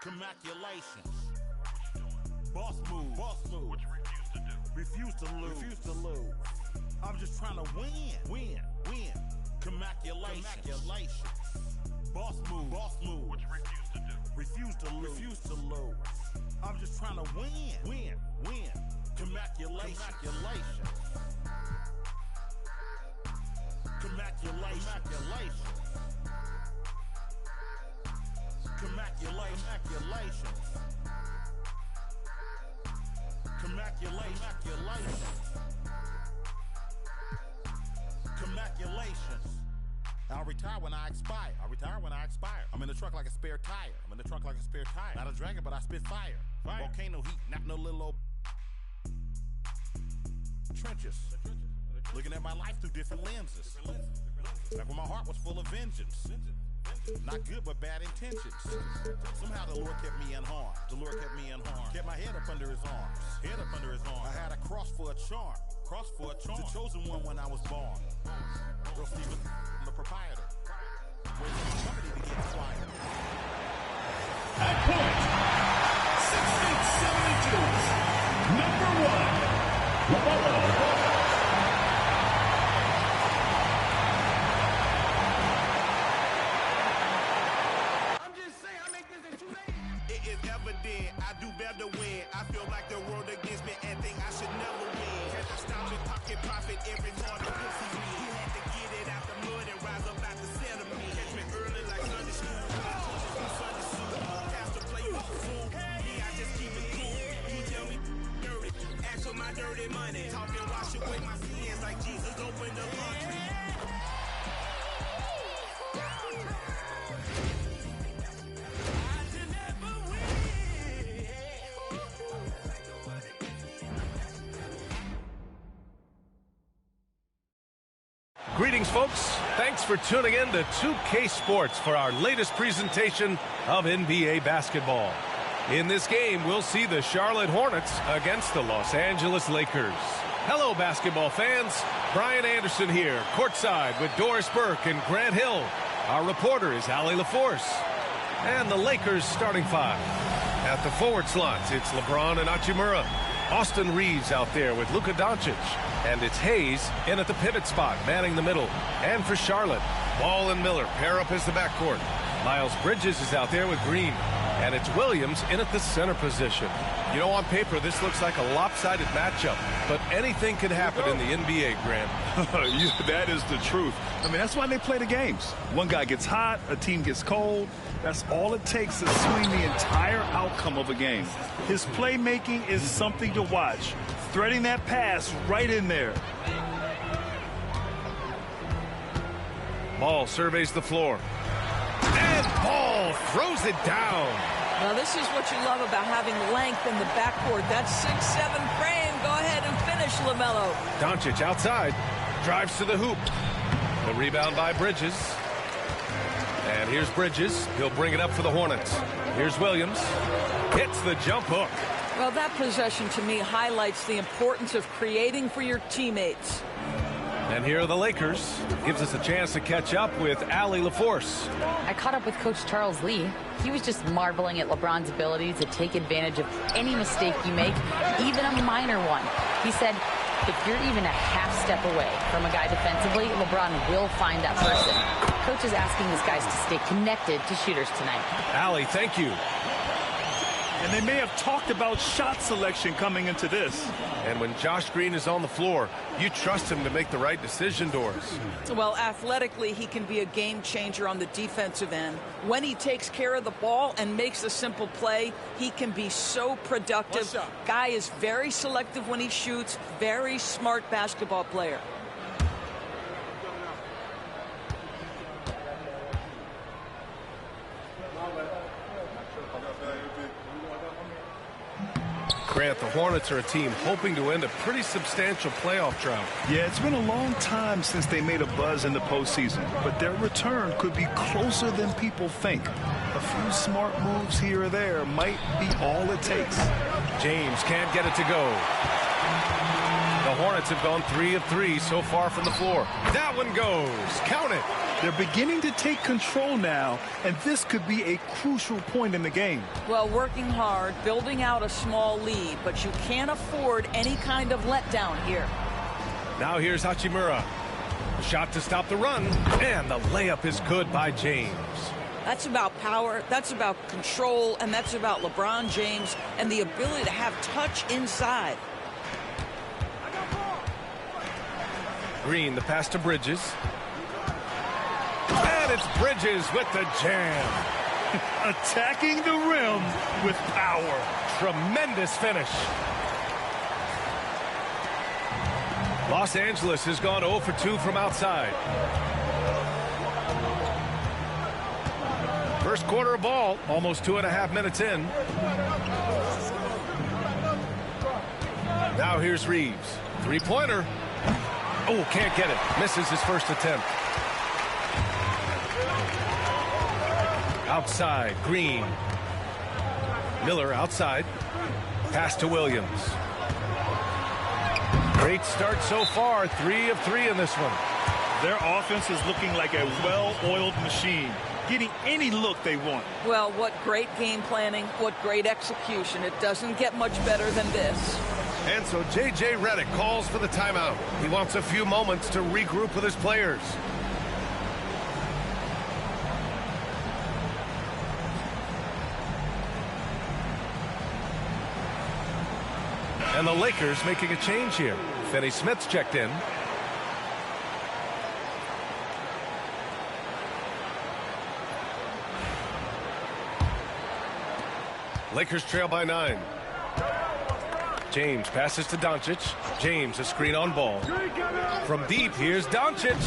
Congratulations. Boss move. Boss move. What you refuse to do. Refuse to lose. I'm just trying to win. Congratulations. Boss move. Boss move. What you refuse to do. Refuse to lose. I'm just trying to win. Congratulations. Congratulations. I'll retire when I expire. I'm in the truck like a spare tire. Not a dragon, but I spit fire. Volcano heat, not no little old trenches. Looking at my life through different lenses. Back when my heart was full of vengeance. Not good, but bad intentions. Somehow the Lord kept me unharmed. Kept my head up under his arms. I had a cross for a charm. The chosen one when I was born. Real Steven, I'm the proprietor. Raising the company to get quiet. At point, 1672, number 1, LaMelo. I do better win. I feel like the world against me and think I should never win. Catch a stop and pocket profit every time the pussy me. He had to get it out the mud and rise up out the center me. Catch me early like Sunday school. Sunday suit. Pastor play fool. Me, I just keep it cool. He tell me dirty. Ask for my dirty money. Talking wash away my sins like Jesus opened the laundry. Greetings, folks. Thanks for tuning in to 2K Sports for our latest presentation of NBA basketball. In this game, we'll see the Charlotte Hornets against the Los Angeles Lakers. Hello, basketball fans. Brian Anderson here, courtside with Doris Burke and Grant Hill. Our reporter is Allie LaForce. And the Lakers starting five. At the forward slots, it's LeBron and Hachimura. Austin Reeves out there with Luka Doncic. And it's Hayes in at the pivot spot, manning the middle. And for Charlotte, Ball and Miller pair up as the backcourt. Miles Bridges is out there with Green. And it's Williams in at the center position. You know, on paper, this looks like a lopsided matchup. But anything can happen in the NBA, Grant. That is the truth. I mean, that's why they play the games. One guy gets hot, a team gets cold. That's all it takes to swing the entire outcome of a game. His playmaking is something to watch. Threading that pass right in there. Ball surveys the floor. And Ball throws it down. Now, this is what you love about having length in the backcourt. That 6'7" frame. Go ahead and finish, LaMelo. Doncic outside. Drives to the hoop. The rebound by Bridges. And here's Bridges. He'll bring it up for the Hornets. Here's Williams. Hits the jump hook. Well, that possession to me highlights the importance of creating for your teammates. And here are the Lakers. Gives us a chance to catch up with Allie LaForce. I caught up with Coach Charles Lee. He was just marveling at LeBron's ability to take advantage of any mistake you make, even a minor one. He said, if you're even a half step away from a guy defensively, LeBron will find that person. Coach is asking his guys to stay connected to shooters tonight. Allie, thank you. And they may have talked about shot selection coming into this. And when Josh Green is on the floor, you trust him to make the right decision, Doris. Well, athletically, he can be a game changer on the defensive end. When he takes care of the ball and makes a simple play, he can be so productive. Guy is very selective when he shoots. Very smart basketball player. Grant, the Hornets are a team hoping to end a pretty substantial playoff drought. Yeah, it's been a long time since they made a buzz in the postseason, but their return could be closer than people think. A few smart moves here or there might be all it takes. James can't get it to go. The the Hornets have gone 3 of 3 so far from the floor. That one goes. Count it. They're beginning to take control now, and this could be a crucial point in the game. Well, working hard, building out a small lead, but you can't afford any kind of letdown here. Now here's Hachimura. A shot to stop the run, and the layup is good by James. That's about power, that's about control, and that's about LeBron James and the ability to have touch inside. Green, the pass to Bridges. And it's Bridges with the jam. Attacking the rim with power. Tremendous finish. Los Angeles has gone 0 for 2 from outside. First quarter of ball, almost 2.5 minutes in. Now here's Reeves. Three-pointer. Oh, can't get it. Misses his first attempt. Outside, Green. Miller outside. Pass to Williams. Great start so far. 3 of 3 in this one. Their offense is looking like a well-oiled machine, getting any look they want. Well, what great game planning, what great execution. It doesn't get much better than this. And so J.J. Redick calls for the timeout. He wants a few moments to regroup with his players. And the Lakers making a change here. Finney Smith's checked in. Lakers trail by 9. James passes to Doncic. James a screen on ball. From deep, here's Doncic.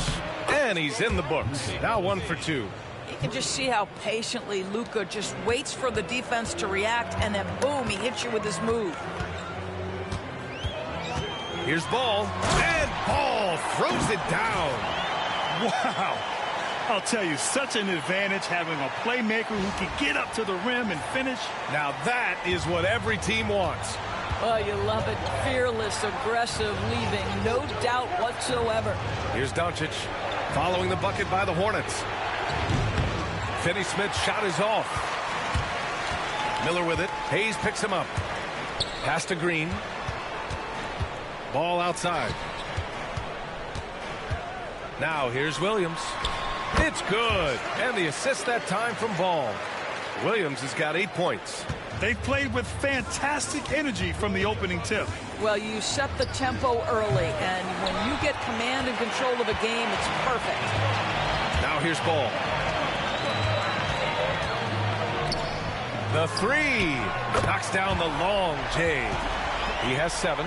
And he's in the books. Now 1 for 2. You can just see how patiently Luka just waits for the defense to react, and then boom, he hits you with his move. Here's Ball, and Ball throws it down. Wow. I'll tell you, such an advantage having a playmaker who can get up to the rim and finish. Now that is what every team wants. Oh, you love it. Fearless, aggressive, leaving. No doubt whatsoever. Here's Doncic following the bucket by the Hornets. Finney Smith's shot is off. Miller with it. Hayes picks him up. Pass to Green. Ball outside. Now here's Williams. It's good. And the assist that time from Ball. Williams has got 8 points. They've played with fantastic energy from the opening tip. Well, you set the tempo early, and when you get command and control of a game, it's perfect. Now here's Ball. The 3. Knocks down the long J. He has 7.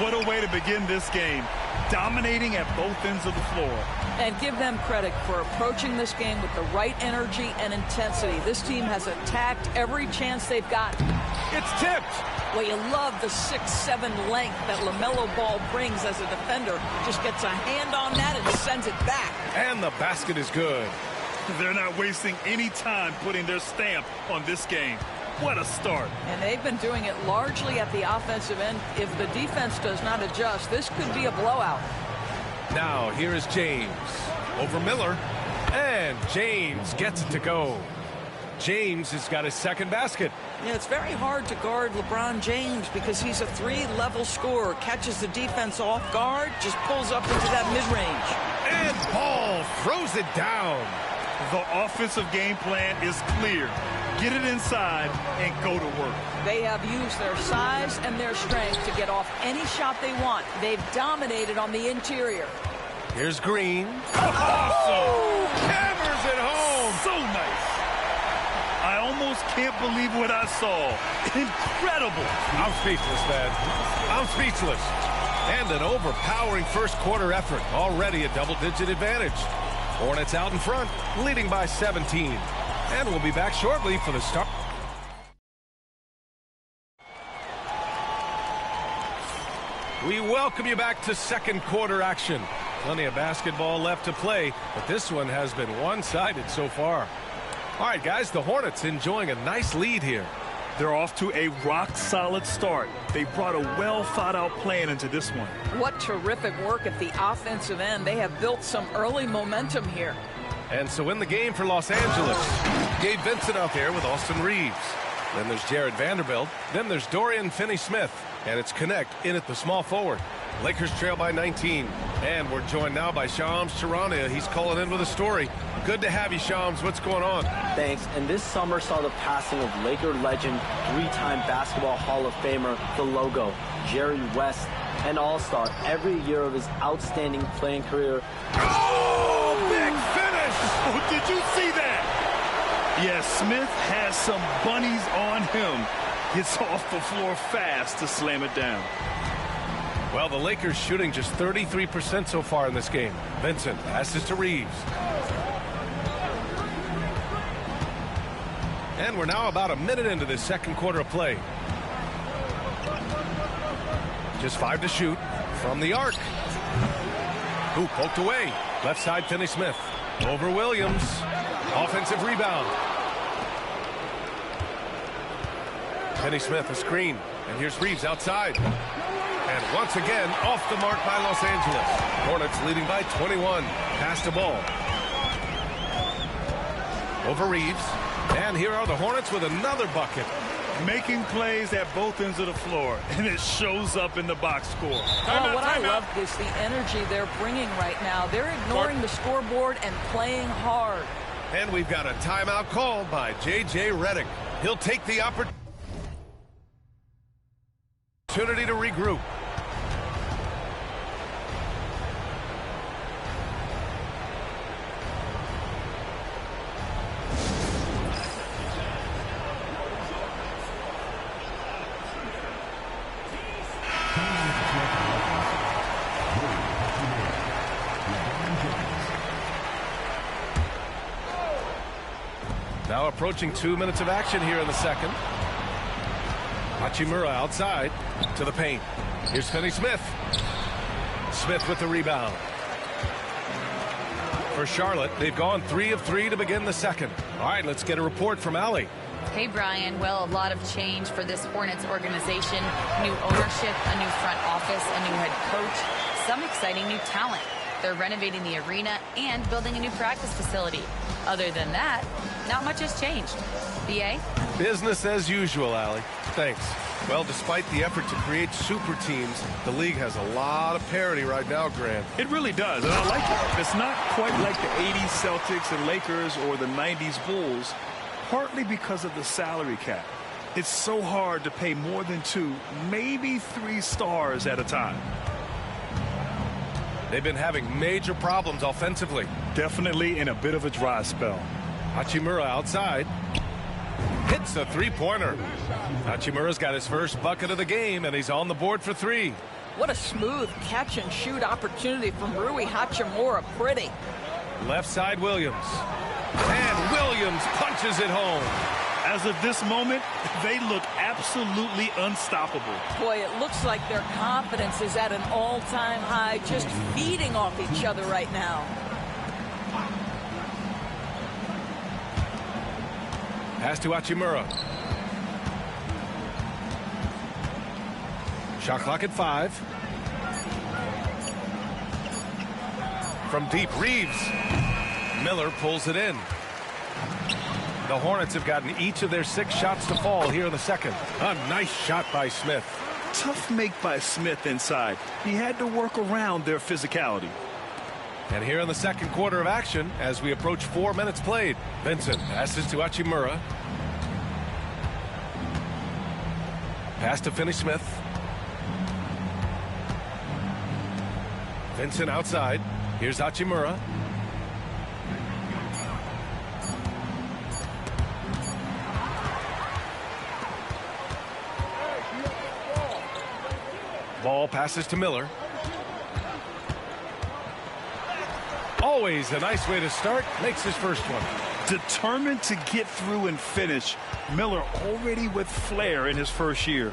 What a way to begin this game. Dominating at both ends of the floor. And give them credit for approaching this game with the right energy and intensity. This team has attacked every chance they've gotten. It's tipped. Well, you love the 6'7" length that LaMelo Ball brings as a defender. Just gets a hand on that and sends it back. And the basket is good. They're not wasting any time putting their stamp on this game. What a start. And they've been doing it largely at the offensive end. If the defense does not adjust, this could be a blowout. Now here is James over Miller, and James gets it to go. James has got his second basket. Yeah, it's very hard to guard LeBron James because he's a 3-level scorer. Catches the defense off guard, just pulls up into that mid-range. And Ball throws it down. The offensive game plan is clear. Get it inside and go to work. They have used their size and their strength to get off any shot they want. They've dominated on the interior. Here's Green. Awesome! Hammers it home. So nice. I almost can't believe what I saw. Incredible. I'm speechless, man. I'm speechless. And an overpowering first quarter effort. Already a double-digit advantage. Hornets out in front, leading by 17. And we'll be back shortly for the start. We welcome you back to second quarter action. Plenty of basketball left to play, but this one has been one-sided so far. All right, guys, the Hornets enjoying a nice lead here. They're off to a rock-solid start. They brought a well-thought-out plan into this one. What terrific work at the offensive end. They have built some early momentum here. And so in the game for Los Angeles, Gabe Vincent out there with Austin Reeves. Then there's Jared Vanderbilt. Then there's Dorian Finney-Smith. And it's Connect in at the small forward. Lakers trail by 19. And we're joined now by Shams Charania. He's calling in with a story. Good to have you, Shams. What's going on? Thanks. And this summer saw the passing of Laker legend, three-time Basketball Hall of Famer, the Logo, Jerry West, an all-star every year of his outstanding playing career. Oh, big finish! Oh, did you see that? Yes, Smith has some bunnies on him. Gets off the floor fast to slam it down. Well, the Lakers shooting just 33% so far in this game. Vincent passes to Reeves. And we're now about a minute into this second quarter of play. Just 5 to shoot from the arc. Ooh, poked away. Left side, Finney-Smith. Over Williams. Offensive rebound. Finney-Smith, a screen. And here's Reeves outside. And once again, off the mark by Los Angeles. Hornets leading by 21. Pass the ball. Over Reeves. And here are the Hornets with another bucket. Making plays at both ends of the floor, and it shows up in the box score. What I love is the energy they're bringing right now. They're ignoring the scoreboard and playing hard. And we've got a timeout called by J.J. Redick. He'll take the opportunity to regroup. Now approaching 2 minutes of action here in the second. Hachimura outside to the paint. Here's Finney-Smith. Smith with the rebound. For Charlotte, they've gone 3 of 3 to begin the second. All right, let's get a report from Allie. Hey, Brian. Well, a lot of change for this Hornets organization. New ownership, a new front office, a new head coach, some exciting new talent. They're renovating the arena and building a new practice facility. Other than that, not much has changed. B.A.? Business as usual, Allie. Thanks. Well, despite the effort to create super teams, the league has a lot of parity right now, Grant. It really does, and I like it. It's not quite like the 80s Celtics and Lakers or the 90s Bulls, partly because of the salary cap. It's so hard to pay more than 2, maybe 3 stars at a time. They've been having major problems offensively. Definitely in a bit of a dry spell. Hachimura outside. Hits a three-pointer. Hachimura's got his first bucket of the game, and he's on the board for 3. What a smooth catch-and-shoot opportunity from Rui Hachimura. Pretty. Left side, Williams. And Williams punches it home. As of this moment, they look absolutely unstoppable. Boy, it looks like their confidence is at an all-time high, just feeding off each other right now. Pass to Hachimura. Shot clock at 5. From deep, Reeves. Miller pulls it in. The Hornets have gotten each of their 6 shots to fall here in the second. A nice shot by Smith. Tough make by Smith inside. He had to work around their physicality. And here in the second quarter of action, as we approach 4 minutes played, Vincent passes to Hachimura. Pass to Finney-Smith. Vincent outside. Here's Hachimura. Ball passes to Miller. Always a nice way to start. Makes his first one. Determined to get through and finish. Miller already with flair in his first year.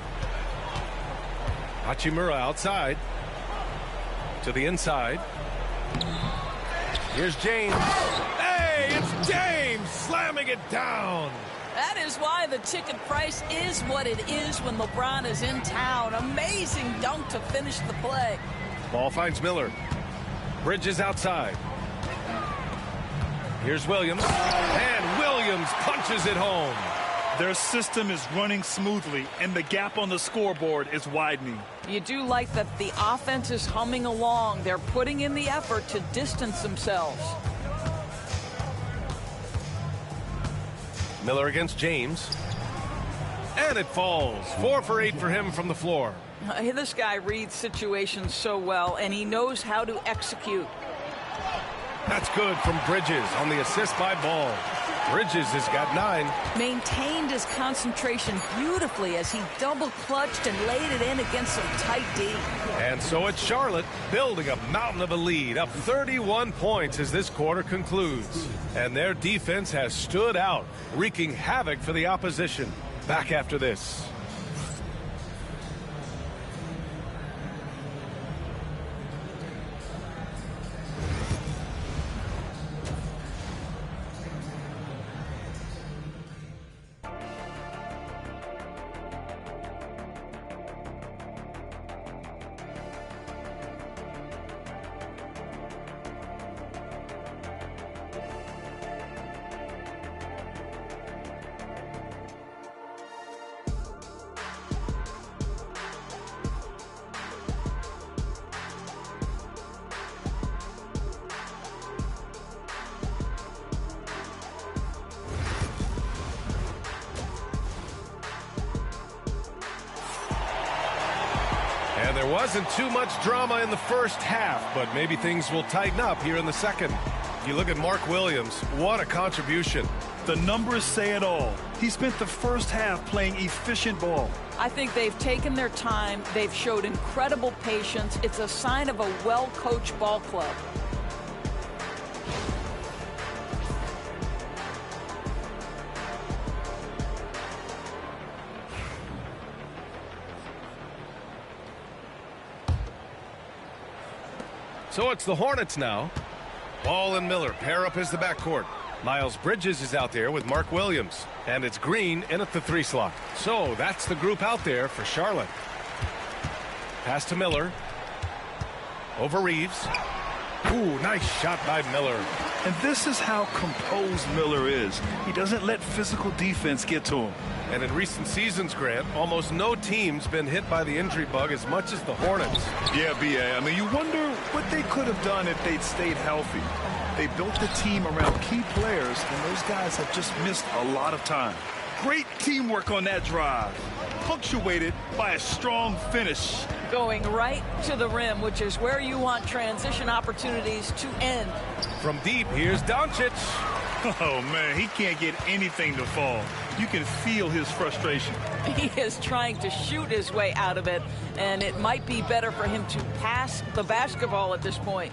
Hachimura outside. To the inside. Here's James. Hey, it's James slamming it down. That is why the ticket price is what it is when LeBron is in town. Amazing dunk to finish the play. Ball finds Miller. Bridges outside. Here's Williams. And Williams punches it home. Their system is running smoothly, and the gap on the scoreboard is widening. You do like that the offense is humming along. They're putting in the effort to distance themselves. Miller against James. And it falls. 4 for 8 for him from the floor. This guy reads situations so well, and he knows how to execute. That's good from Bridges on the assist by Ball. Bridges has got 9. Maintained his concentration beautifully as he double clutched and laid it in against some tight D. And so it's Charlotte building a mountain of a lead, up 31 points as this quarter concludes. And their defense has stood out, wreaking havoc for the opposition. Back after this. And there wasn't too much drama in the first half, but maybe things will tighten up here in the second. You look at Mark Williams, what a contribution. The numbers say it all. He spent the first half playing efficient ball. I think they've taken their time. They've showed incredible patience. It's a sign of a well-coached ball club. So it's the Hornets now. Ball and Miller pair up as the backcourt. Miles Bridges is out there with Mark Williams. And it's Green in at the 3 slot. So that's the group out there for Charlotte. Pass to Miller. Over Reeves. Ooh, nice shot by Miller. And this is how composed Miller is. He doesn't let physical defense get to him. And in recent seasons, Grant, almost no team's been hit by the injury bug as much as the Hornets. Yeah, B.A. I mean, you wonder what they could have done if they'd stayed healthy. They built the team around key players, and those guys have just missed a lot of time. Great teamwork on that drive, punctuated by a strong finish. Going right to the rim, which is where you want transition opportunities to end. From deep, here's Doncic. Oh, man, he can't get anything to fall. You can feel his frustration. He is trying to shoot his way out of it, and it might be better for him to pass the basketball at this point.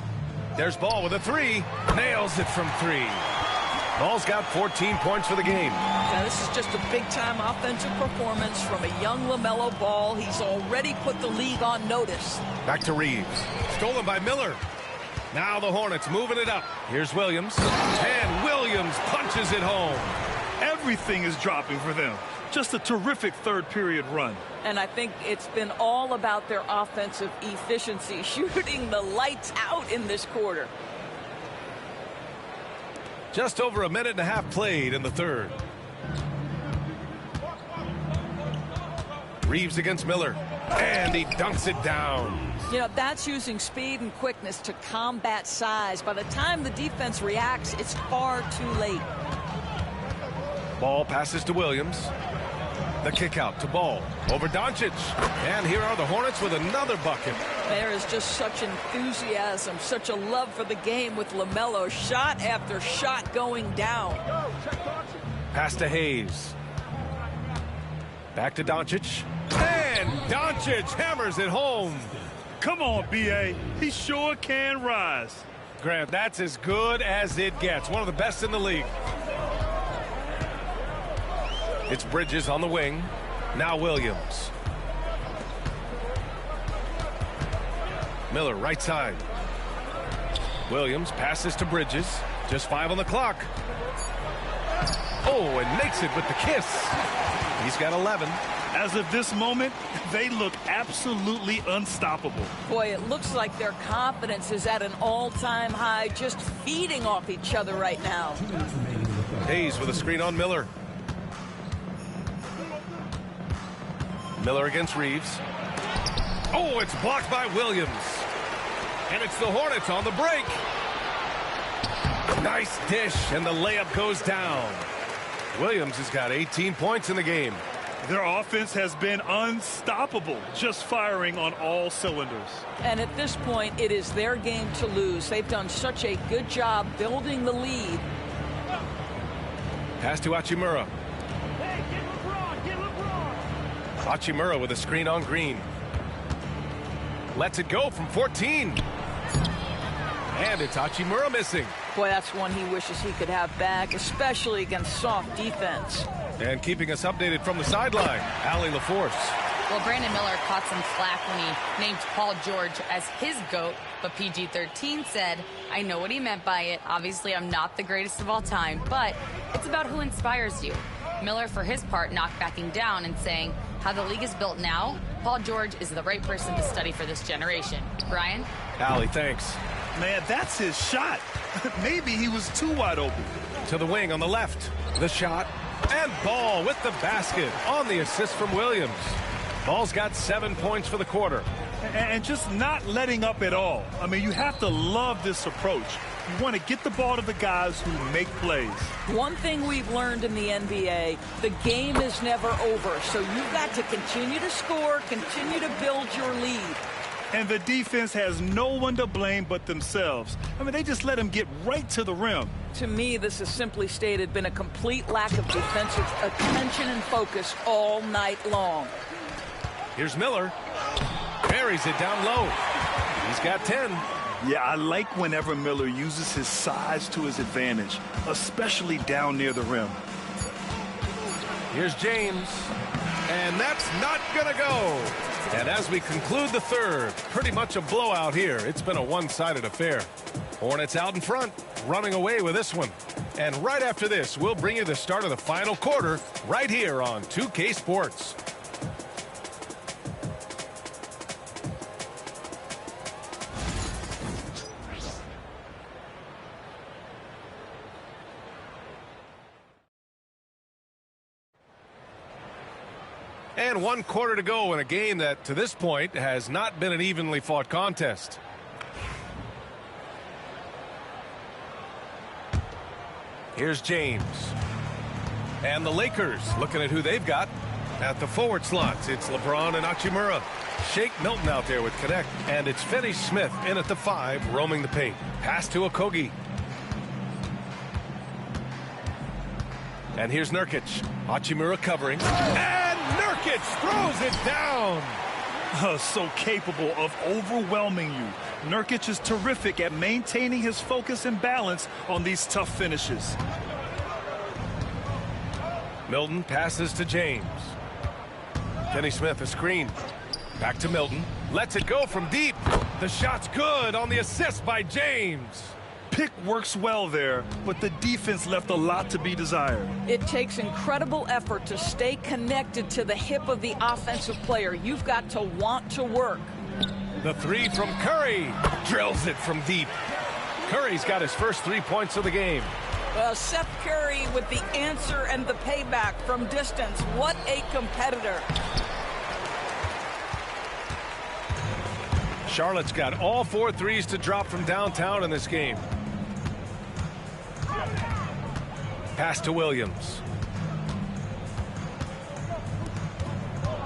There's Ball with a 3. Nails it from 3. Ball's got 14 points for the game. Now, this is just a big-time offensive performance from a young LaMelo Ball. He's already put the league on notice. Back to Reeves. Stolen by Miller. Now the Hornets moving it up. Here's Williams. And Williams punches it home. Everything is dropping for them. Just a terrific third-period run. And I think it's been all about their offensive efficiency, shooting the lights out in this quarter. Just over a minute and a half played in the third. Reeves against Miller. And he dunks it down. You know, that's using speed and quickness to combat size. By the time the defense reacts, it's far too late. Ball passes to Williams. The kick out to Ball. Over Doncic. And here are the Hornets with another bucket. There is just such enthusiasm, such a love for the game with LaMelo. Shot after shot going down. Pass to Hayes. Back to Doncic. And Doncic hammers it home. Come on, B.A. He sure can rise. Grant, that's as good as it gets. One of the best in the league. It's Bridges on the wing. Now Williams. Miller right side. Williams passes to Bridges. Just 5 on the clock. Oh, and makes it with the kiss. He's got 11. As of this moment, they look absolutely unstoppable. Boy, it looks like their confidence is at an all-time high, just feeding off each other right now. Hayes with a screen on Miller. Miller against Reeves. Oh, it's blocked by Williams. And it's the Hornets on the break. Nice dish, and the layup goes down. Williams has got 18 points in the game. Their offense has been unstoppable, just firing on all cylinders. And at this point, it is their game to lose. They've done such a good job building the lead. Pass to Hachimura. Hey, get LeBron. Hachimura with a screen on Green. Lets it go from 14. And it's Hachimura missing. Boy, that's one he wishes he could have back, especially against soft defense. And keeping us updated from the sideline, Allie LaForce. Well, Brandon Miller caught some flack when he named Paul George as his GOAT, but PG-13 said, I know what he meant by it. Obviously, I'm not the greatest of all time, but it's about who inspires you. Miller, for his part, not backing down and saying, how the league is built now, Paul George is the right person to study for this generation. Brian? Allie, thanks. Man, that's his shot. Maybe he was too wide open. To the wing on the left. The shot. And Ball with the basket on the assist from Williams. Ball's got 7 points for the quarter. And just not letting up at all. I mean, you have to love this approach. You want to get the ball to the guys who make plays. One thing we've learned in the NBA, the game is never over. So you've got to continue to score, continue to build your lead. And the defense has no one to blame but themselves. I mean, they just let them get right to the rim. To me, this has simply stated been a complete lack of defensive attention and focus all night long. Here's Miller. Buries it down low. He's got 10. Yeah, I like whenever Miller uses his size to his advantage, especially down near the rim. Here's James. And that's not going to go. And as we conclude the third, pretty much a blowout here. It's been a one-sided affair. Hornets out in front, running away with this one. And right after this, we'll bring you the start of the final quarter right here on 2K Sports. And 1 quarter to go in a game that, to this point, has not been an evenly fought contest. Here's James. And the Lakers looking at who they've got at the forward slots. It's LeBron and Hachimura. Shake Milton out there with Connect. And it's Finney Smith in at the 5, roaming the paint. Pass to Okogie. And here's Nurkic. Hachimura covering. And Nurkic throws it down. So capable of overwhelming you. Nurkic is terrific at maintaining his focus and balance on these tough finishes. Milton passes to James. Finney Smith a screen. Back to Milton. Lets it go from deep. The shot's good on the assist by James. Pick works well there, but the defense left a lot to be desired. It takes incredible effort to stay connected to the hip of the offensive player. You've got to want to work. The 3 from Curry. Drills it from deep. Curry's got his first 3 points of the game. Seth Curry with the answer and the payback from distance. What a competitor. Charlotte's got all 4 threes to drop from downtown in this game. Pass to Williams.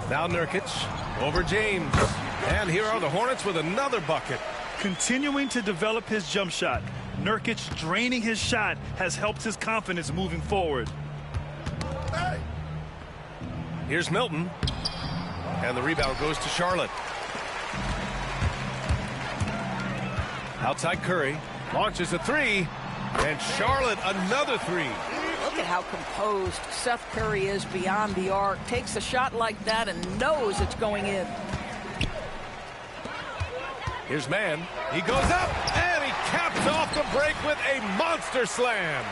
Now Nurkic over James. And here are the Hornets with another bucket. Continuing to develop his jump shot. Nurkic draining his shot has helped his confidence moving forward. Here's Milton. And the rebound goes to Charlotte. Outside Curry. Launches a 3. And Charlotte another 3. Look at how composed Seth Curry is beyond the arc. Takes a shot like that and knows it's going in. Here's Mann. He goes up and he caps off the break with a monster slam.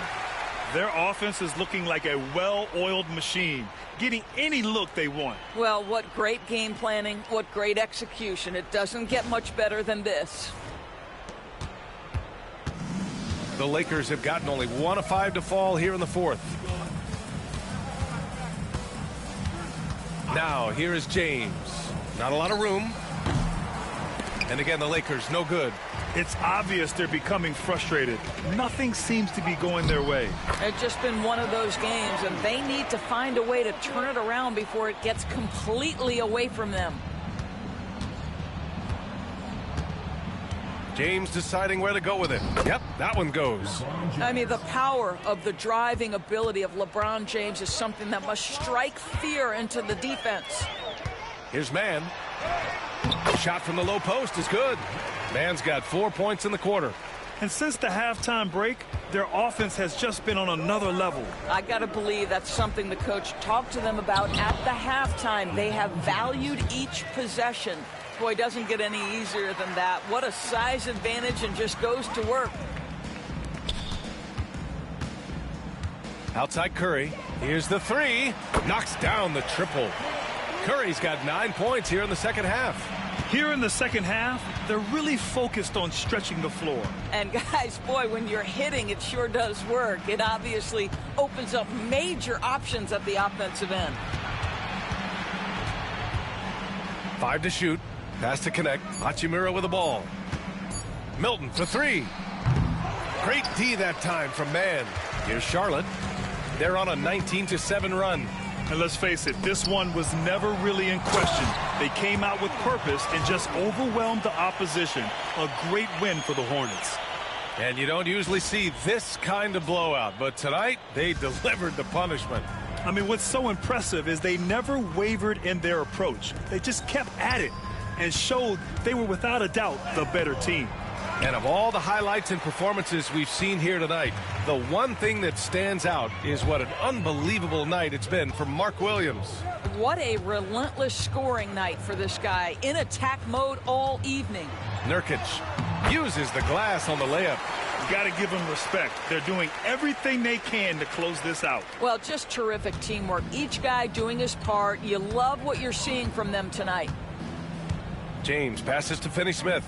Their offense is looking like a well-oiled machine, getting any look they want. Well, what great game planning, what great execution. It doesn't get much better than this. The Lakers have gotten only 1 of 5 to fall here in the fourth. Now, here is James. Not a lot of room. And again, the Lakers, no good. It's obvious they're becoming frustrated. Nothing seems to be going their way. It's just been one of those games, and they need to find a way to turn it around before it gets completely away from them. James deciding where to go with it. Yep, that one goes. I mean, the power of the driving ability of LeBron James is something that must strike fear into the defense. Here's Mann. Shot from the low post is good. Mann's got 4 points in the quarter. And since the halftime break, their offense has just been on another level. I got to believe that's something the coach talked to them about at the halftime. They have valued each possession. Boy, it doesn't get any easier than that. What a size advantage, and just goes to work. Outside Curry. Here's the three. Knocks down the triple. Curry's got 9 points here in the second half. Here in the second half, they're really focused on stretching the floor. And guys, boy, when you're hitting, it sure does work. It obviously opens up major options at the offensive end. 5 to shoot. Pass to connect. Hachimura with the ball. Milton for three. Great D that time from Mann. Here's Charlotte. They're on a 19-7 run. And let's face it, this one was never really in question. They came out with purpose and just overwhelmed the opposition. A great win for the Hornets. And you don't usually see this kind of blowout, but tonight they delivered the punishment. I mean, what's so impressive is they never wavered in their approach. They just kept at it and showed they were without a doubt the better team. And of all the highlights and performances we've seen here tonight, the one thing that stands out is what an unbelievable night it's been for Mark Williams. What a relentless scoring night for this guy, in attack mode all evening. Nurkic uses the glass on the layup. You got to give them respect. They're doing everything they can to close this out. Well, just terrific teamwork. Each guy doing his part. You love what you're seeing from them tonight. James passes to Finney-Smith.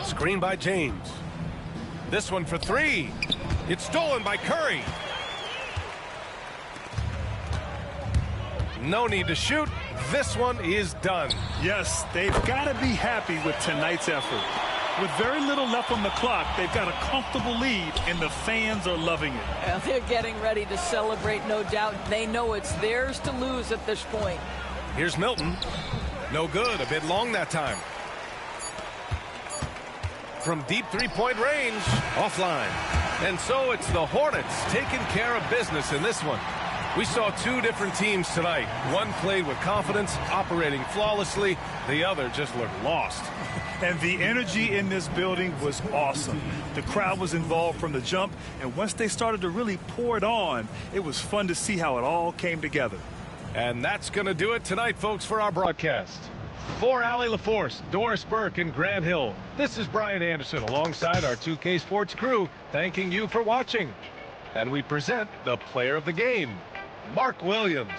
Screen by James. This one for three. It's stolen by Curry. No need to shoot. This one is done. Yes, they've got to be happy with tonight's effort. With very little left on the clock, they've got a comfortable lead, and the fans are loving it. Well, they're getting ready to celebrate, no doubt. They know it's theirs to lose at this point. Here's Milton. No good. A bit long that time. From deep three-point range, offline. And so it's the Hornets taking care of business in this one. We saw two different teams tonight. One played with confidence, operating flawlessly. The other just looked lost. And the energy in this building was awesome. The crowd was involved from the jump, and once they started to really pour it on, it was fun to see how it all came together. And that's going to do it tonight, folks, for our broadcast. For Allie LaForce, Doris Burke, and Grant Hill, this is Brian Anderson alongside our 2K Sports crew, thanking you for watching. And we present the player of the game, Mark Williams.